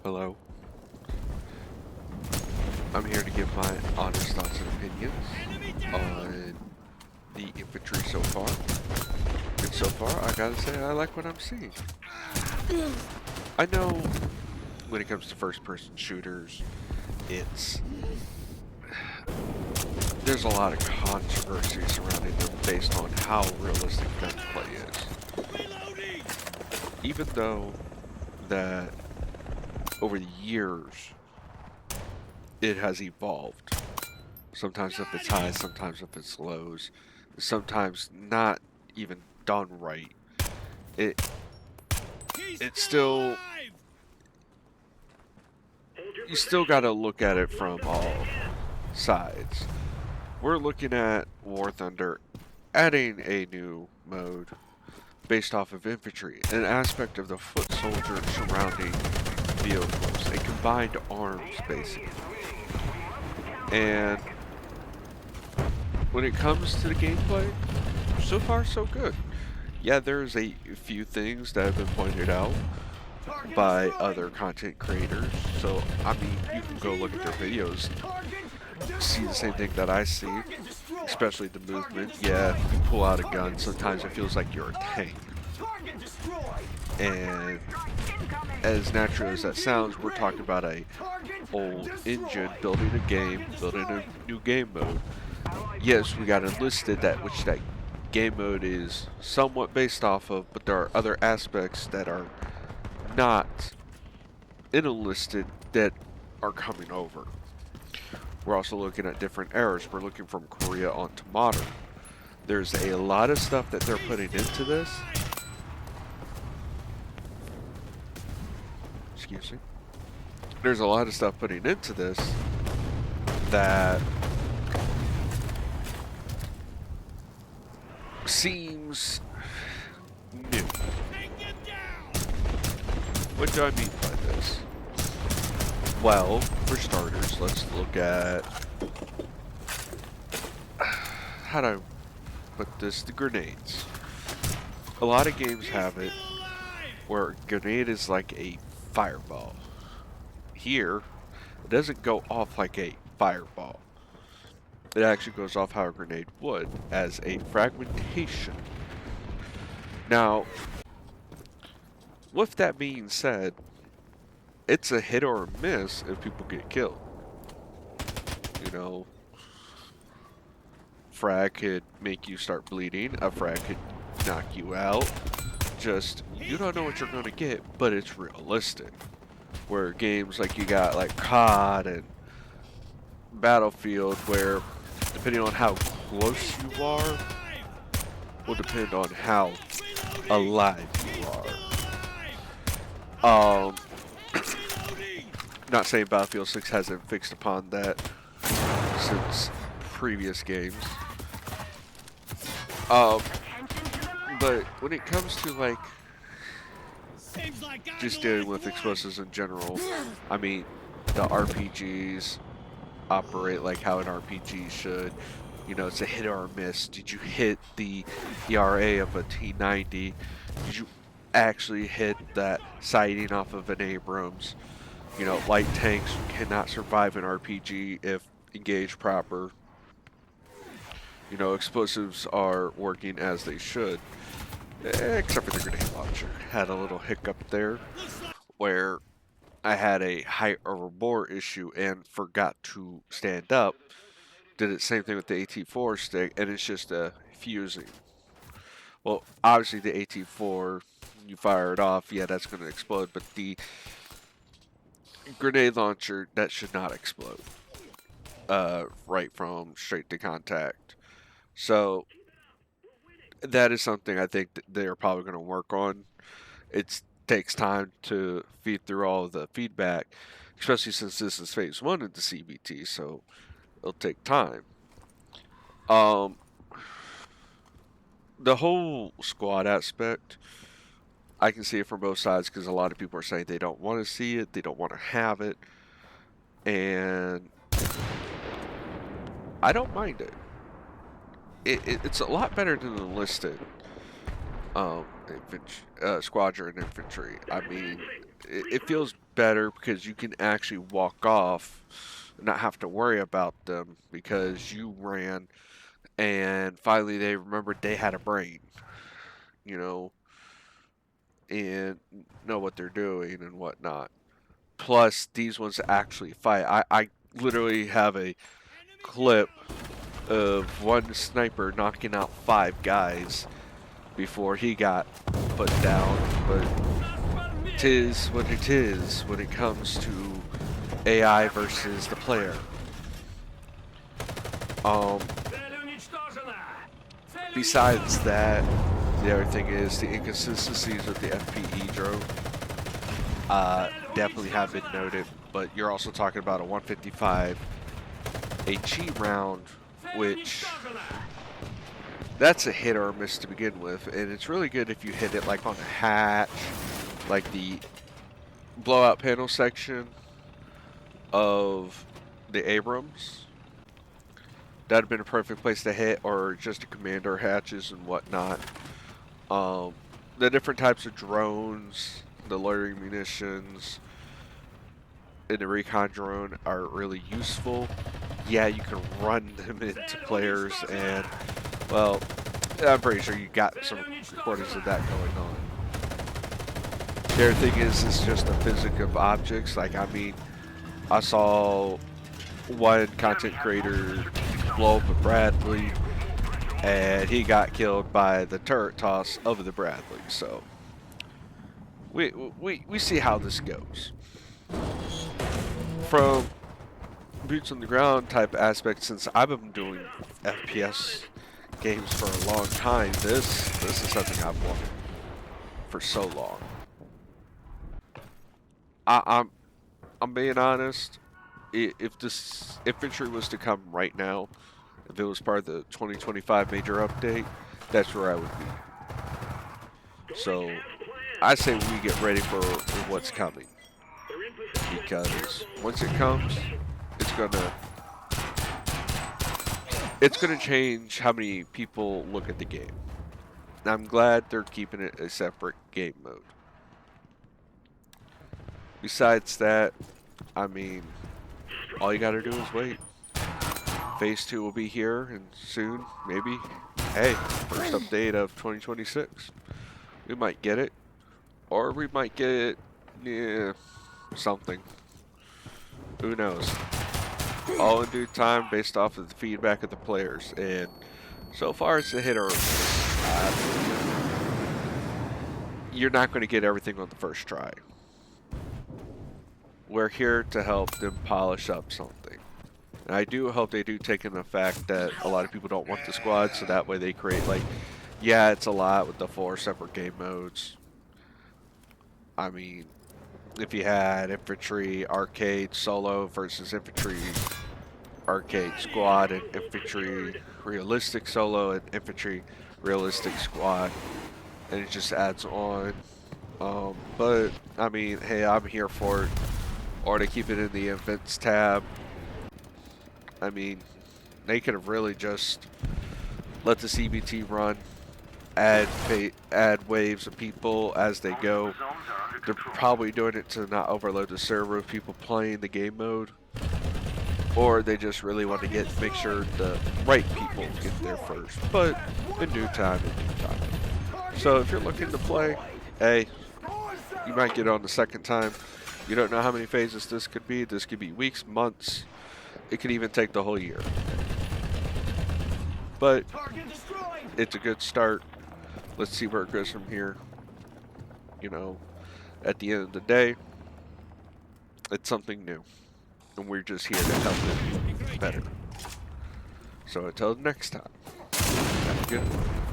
Hello. I'm here to give my honest thoughts and opinions on the infantry so far. And so far, I gotta say, I like what I'm seeing. I know when it comes to first-person shooters, there's a lot of controversy surrounding them based on how realistic gunplay is. Even though that over the years, it has evolved. Sometimes if it's highs, sometimes if it's lows, sometimes not even done right. It's still, you still gotta look at it from all sides. We're looking at War Thunder adding a new mode based off of infantry, an aspect of the foot soldier surrounding vehicles, a combined arms basically. And when it comes to the gameplay, so far so good. Yeah, there's a few things that have been pointed out by other content creators. So, I mean, you can go look at their videos, see the same thing that I see, especially the movement. Yeah, you pull out a gun, sometimes it feels like you're a tank. And as natural as that sounds, we're talking about a old engine building a game, building a new game mode. Yes, we got enlisted, which that game mode is somewhat based off of, but there are other aspects that are not in enlisted that are coming over. We're also looking at different eras. We're looking from Korea onto modern. There's a lot of stuff that they're putting into this. Excuse me. There's a lot of stuff putting into this that seems new. What do I mean by this? Well, for starters, let's look at how do I put this? The grenades. A lot of games have it where a grenade is like a fireball. Here, it doesn't go off like a fireball. It actually goes off how a grenade would, as a fragmentation. Now, with that being said, it's a hit or a miss if people get killed. You know, frag could make you start bleeding, a frag could knock you out. Just, you don't know what you're going to get, but it's realistic. Where games like you got like COD and Battlefield, where depending on how close you are, will depend on how alive you are. Not saying Battlefield 6 hasn't fixed upon that since previous games. But when it comes to like just dealing with explosives in general, I mean, the RPGs operate like how an RPG should. You know, it's a hit or a miss. Did you hit the ERA of a T90? Did you actually hit that sighting off of an Abrams? You know, light tanks cannot survive an RPG if engaged proper. You know, explosives are working as they should. Except for the grenade launcher. Had a little hiccup there where I had a height over bore issue and forgot to stand up. Did the same thing with the AT4 stick, and it's just fusing. Well, obviously the AT4, you fire it off, yeah, that's going to explode, but the grenade launcher, that should not explode. Right from straight to contact. So that is something I think that they're probably going to work on. It takes time to feed through all of the feedback, especially since this is phase 1 of the CBT, so it'll take time. The whole squad aspect, I can see it from both sides because a lot of people are saying they don't want to see it, they don't want to have it, and I don't mind it. It's a lot better than enlisted squadron infantry. I mean, it feels better because you can actually walk off and not have to worry about them because you ran and finally they remembered they had a brain, you know, and know what they're doing and whatnot. Plus, these ones actually fight. I literally have a clip of one sniper knocking out 5 guys before he got put down, but tis what it is when it comes to AI versus the player. Besides that, the other thing is the inconsistencies with the FPE drone definitely have been noted, but you're also talking about a 155 HE round, which that's a hit or a miss to begin with, and it's really good if you hit it like on a hatch, like the blowout panel section of the Abrams. That'd have been a perfect place to hit, or just the commander hatches and whatnot. The different types of drones, the loitering munitions, and the recon drone are really useful. Yeah, you can run them into players, and well, I'm pretty sure you got some recordings of that going on. The other thing is, it's just the physics of objects. Like, I mean, I saw one content creator blow up a Bradley, and he got killed by the turret toss of the Bradley. So we see how this goes. From boots on the ground type aspect, since I've been doing FPS games for a long time, this is something I've wanted for so long. I'm being honest. If this infantry was to come right now, if it was part of the 2025 major update, that's where I would be. So I say we get ready for what's coming, because once it comes, it's gonna change how many people look at the game. I'm glad they're keeping it a separate game mode. Besides that, I mean, all you gotta do is wait. Phase 2 will be here, and soon, maybe, hey, first update of 2026. We might get it, or we might get, yeah, something. Who knows? All in due time, based off of the feedback of the players, and so far it's a hit or a miss. You're not going to get everything on the first try. We're here to help them polish up something. And I do hope they do take in the fact that a lot of people don't want the squad, so that way they create, like, yeah, it's a lot with the 4 separate game modes. I mean, if you had infantry, arcade, solo versus infantry, arcade, squad, and infantry, realistic, solo, and infantry, realistic, squad, and it just adds on. But, I mean, hey, I'm here for it. Or to keep it in the events tab. I mean, they could have really just let the CBT run, add waves of people as they go. They're probably doing it to not overload the server of people playing the game mode, or they just really want to make sure the right people get there first. But in due time, So if you're looking to play, hey, you might get on the second time. You don't know how many phases this could be. This could be weeks, months. It could even take the whole year. But it's a good start. Let's see where it goes from here. You know, at the end of the day, it's something new. And we're just here to help it better. So until next time, have a good one.